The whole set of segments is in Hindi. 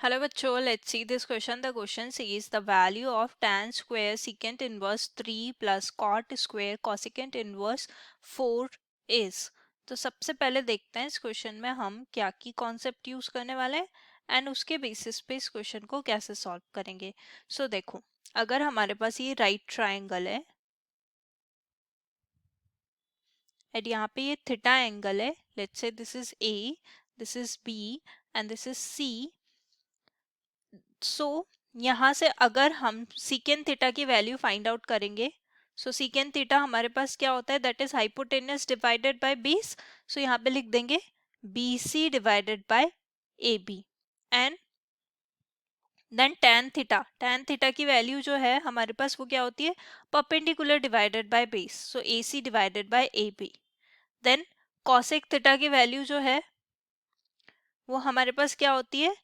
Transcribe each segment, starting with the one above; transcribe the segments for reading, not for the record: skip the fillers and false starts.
Hello बच्चों, let's see this question. The question says the value of tan square secant inverse 3 plus cot square cosecant inverse 4 is. तो सबसे पहले देखते हैं इस क्वेश्चन में हम क्या की कॉन्सेप्ट यूज करने वाले हैं एंड उसके बेसिस पे इस क्वेश्चन को कैसे सॉल्व करेंगे. सो देखो, अगर हमारे पास ये राइट ट्राइंगल है एंड यहाँ पे ये थीटा एंगल है, let's say this is A, this is B and this is C. So यहाँ से अगर हम सीकेंट थीटा की वैल्यू फाइंड आउट करेंगे, सो सीकेंट थीटा हमारे पास क्या होता है, that is hypotenuse divided by base. So यहाँ पे लिख देंगे B C divided by A B and then tan theta की वैल्यू जो है हमारे पास वो क्या होती है, perpendicular divided by base, so A C divided by A B. Then cosec theta की वैल्यू जो है वो हमारे पास क्या होती है,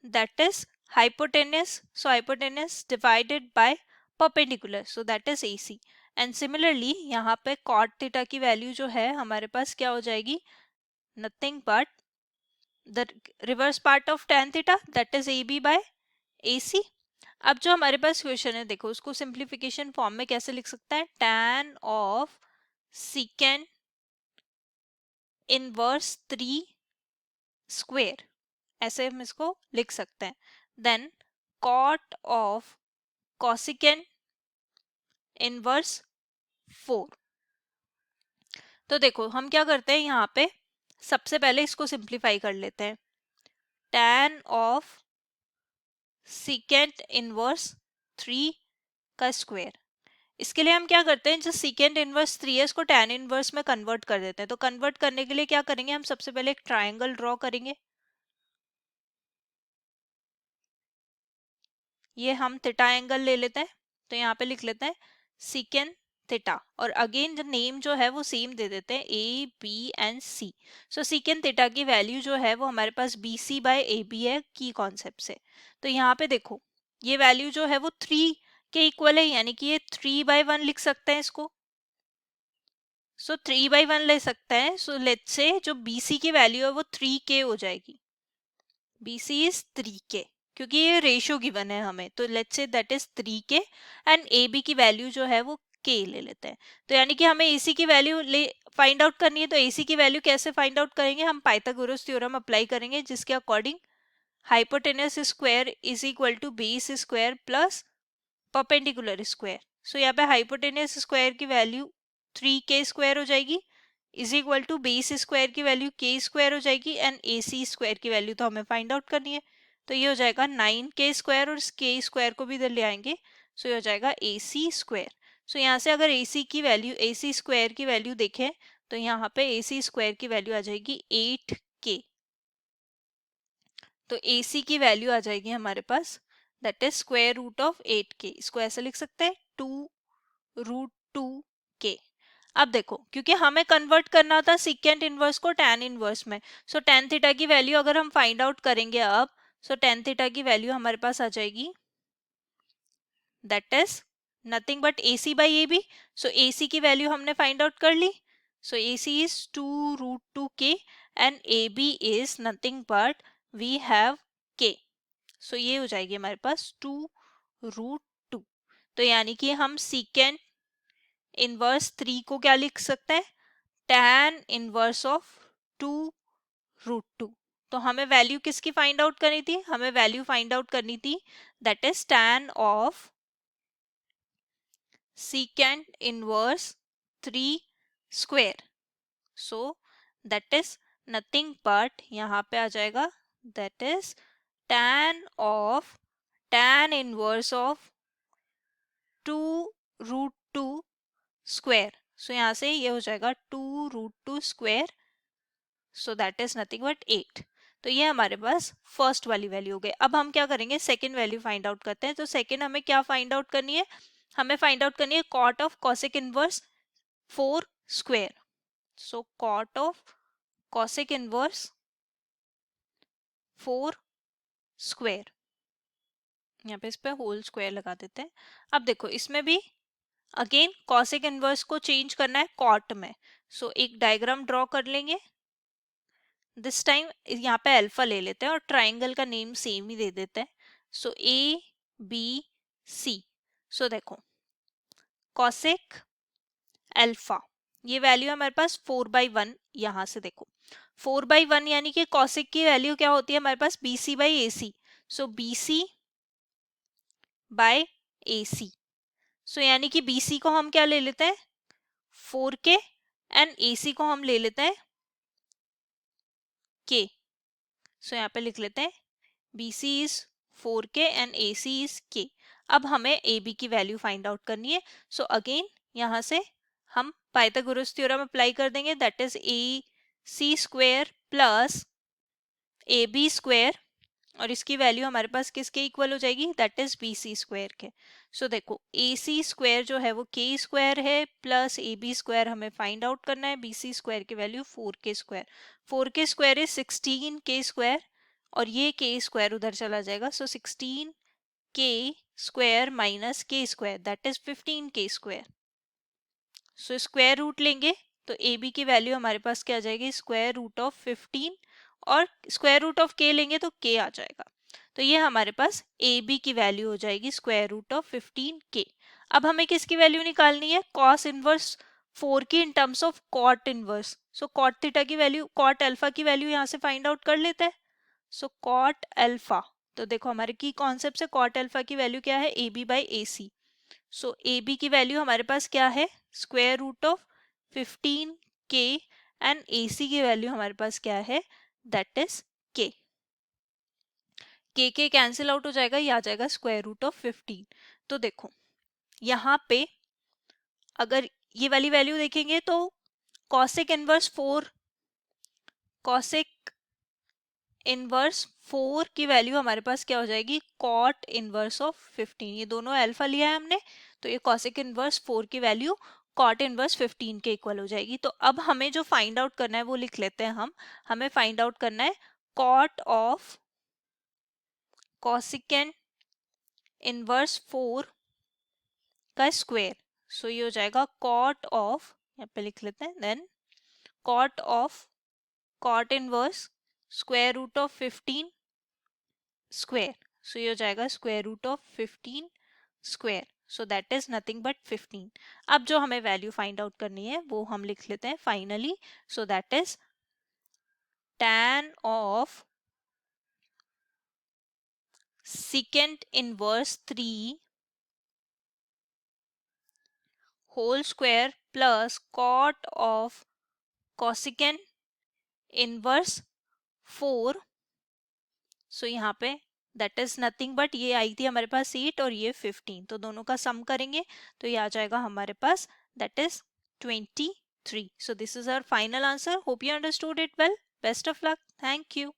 that is hypotenuse, so hypotenuse divided by perpendicular, so that is AC. and similarly यहाँ पे cot theta की वैल्यू जो है हमारे पास क्या हो जाएगी, nothing but the reverse part of tan theta, that is AB by AC. अब जो हमारे पास क्वेश्चन है देखो उसको सिंप्लीफिकेशन फॉर्म में कैसे लिख सकते हैं, tan of secant inverse 3 square, ऐसे हम इसको लिख सकते हैं. Then cot of cosecant inverse 4. तो देखो हम क्या करते हैं, यहाँ पे सबसे पहले इसको सिंप्लीफाई कर लेते हैं. tan ऑफ secant इनवर्स 3 का स्क्वायर, इसके लिए हम क्या करते हैं, जो secant इनवर्स 3 है इसको tan इनवर्स में कन्वर्ट कर देते हैं. तो कन्वर्ट करने के लिए क्या करेंगे, हम सबसे पहले एक ट्राइंगल ड्रॉ करेंगे. ये हम थीटा एंगल ले लेते हैं, तो यहाँ पे लिख लेते हैं secant थीटा, और अगेन जो नेम जो है वो सेम दे देते हैं, A B and C. So secant theta की वैल्यू जो है वो हमारे पास B C by A B है की कॉन्सेप्ट से. तो यहाँ पे देखो ये वैल्यू जो है वो 3 के इक्वल है, यानी कि ये 3/1 लिख सकते हैं इसको. सो 3/1 ले सकते हैं. सो लेट्स से जो बी सी की वैल्यू है वो 3k हो जाएगी. बी सी इज 3k क्योंकि ये रेशियो गिवन है हमें, तो let's say that is 3k and A B की वैल्यू जो है वो k ले लेते हैं. तो यानी कि हमें AC की वैल्यू ले फाइंड आउट करनी है. तो AC की वैल्यू कैसे फाइंड आउट करेंगे, हम पाइथागोरस थ्योरम अप्लाई करेंगे जिसके according hypotenuse square is equal to base square plus perpendicular square. So यहाँ पे हाइपोटेनस स्क्वायर की वैल्यू 3k स्क्वायर हो जाएगी is equal to base square की वैल्यू k स्क्वायर हो जाएगी एंड AC स्क्वायर की वैल्यू तो हमें फाइंड आउट करनी है. तो ये हो जाएगा 9k स्क्वायर और इस k स्क्वायर को भी इधर ले आएंगे. सो ये हो जाएगा AC स्क्वायर. सो यहाँ से अगर AC की वैल्यू AC स्क्वायर की वैल्यू देखें तो यहाँ पे AC स्क्वायर की वैल्यू आ जाएगी 8k. तो AC की वैल्यू आ जाएगी हमारे पास, that is square root of 8k. इसको ऐसे लिख सकते हैं 2√2k. अब देखो क्योंकि हमें कन्वर्ट करना था सिकेंट इनवर्स को tan इनवर्स में, सो tan थीटा की वैल्यू अगर हम फाइंड आउट करेंगे अब, सो tan थीटा की वैल्यू हमारे पास आ जाएगी, that is nothing but AC by AB. So AC की वैल्यू हमने फाइंड आउट कर ली. So AC is 2√2k and AB is nothing but we have k. So ये हो जाएगी हमारे पास 2√2. तो यानी कि हम सीकेंट इनवर्स 3 को क्या लिख सकते हैं, tan इनवर्स ऑफ 2√2. तो हमें वैल्यू किसकी फाइंड आउट करनी थी, हमें वैल्यू फाइंड आउट करनी थी that is tan of secant inverse 3 square. So that is nothing but यहाँ पे आ जाएगा that is tan of tan inverse of 2√2 square. So यहाँ से ये हो जाएगा 2√2 square. So that is nothing but 8. तो ये हमारे पास फर्स्ट वाली वैल्यू हो गई. अब हम क्या करेंगे, सेकेंड वैल्यू फाइंड आउट करते हैं. तो सेकेंड हमें क्या फाइंड आउट करनी है, हमें फाइंड आउट करनी है cot of cosec inverse 4 square. So cot of cosec inverse 4 square, यहाँ पे इस पे होल स्क्वायर लगा देते हैं. अब देखो इसमें भी अगेन कॉसेक इनवर्स को चेंज करना है कॉट में. सो एक डायग्राम ड्रॉ कर लेंगे. दिस टाइम यहाँ पे अल्फा ले लेते हैं और ट्राइंगल का नेम सेम ही दे देते हैं. सो ए बी सी. सो देखो कॉसेक अल्फा, ये वैल्यू हमारे पास 4/1. यहाँ से देखो 4/1 यानी कि कॉसेक की वैल्यू क्या होती है हमारे पास B C by A C. So B C by A C. So यानी कि बी सी को हम क्या ले लेते हैं 4k एंड ए सी को हम ले लेते हैं k. सो यहाँ पे लिख लेते हैं B C is 4k and A C is k. अब हमें ए बी की वैल्यू फाइंड आउट करनी है. सो अगेन यहाँ से हम पाइथागोरस थ्योरम अप्लाई कर देंगे. That is A C square plus A B square, और इसकी वैल्यू हमारे पास किसके इक्वल हो जाएगी that is B C square के. सो देखो ए सी स्क्वायर जो है वो के स्क्वायर है प्लस ए बी स्क्वायर हमें फाइंड आउट करना है. बी सी स्क्वायर की value 4k square. 4k square is 16k square और ये के स्क्वायर उधर चला जाएगा. So 16k square minus K square that is 15k square. So square root लेंगे तो ए बी की वैल्यू हमारे पास क्या आ जाएगी स्क्वायर रूट ऑफ 15 और स्क्वायर रूट ऑफ के लेंगे तो के आ जाएगा. तो ये हमारे पास ए बी की वैल्यू हो जाएगी स्क्वायर रूट ऑफ 15k. अब हमें किसकी वैल्यू निकालनी है कॉस इनवर्स 4 की in terms of cot inverse. So cot theta की वैल्यू कॉट अल्फा की वैल्यू यहाँ से फाइंड आउट कर लेते हैं. सो कॉट अल्फा, तो देखो हमारे की कॉन्सेप्ट से कॉट अल्फा की वैल्यू क्या है A B by A C. So A B की वैल्यू हमारे पास क्या है square root of 15k and A C की वैल्यू हमारे पास क्या है that is k. K cancel out हो जाएगा, ये आ जाएगा स्क्वायर रूट ऑफ 15. तो देखो यहाँ पे अगर ये वाली वैल्यू देखेंगे तो कॉसेक इनवर्स 4 कॉसेक इनवर्स 4 की वैल्यू हमारे पास क्या हो जाएगी कॉट इनवर्स ऑफ 15. ये दोनों अल्फा लिया है हमने तो ये कॉसेक इनवर्स 4 की वैल्यू कॉट इनवर्स 15 के इक्वल हो जाएगी. तो अब हमें जो फाइंड आउट करना है वो लिख लेते हैं हम. हमें फाइंड आउट करना है कॉट ऑफ कॉसिकेंट इनवर्स 4 का स्क्वायर. सो ये हो जाएगा कॉट ऑफ, यहाँ पे लिख लेते हैं then cot of cot inverse square root of 15 square. So ये हो जाएगा square root of 15 square. So that is nothing but 15. अब जो हमें वैल्यू फाइंड आउट करनी है वो हम लिख लेते हैं finally. So that is tan of secant inverse 3 whole square plus cot of cosecant inverse 4. सो यहाँ पे दैट इज नथिंग बट ये आई थी हमारे पास 8 और ये 15, तो दोनों का सम करेंगे तो ये आ जाएगा हमारे पास that is 23. So this is our final answer. Hope you understood it well. Best of luck. Thank you.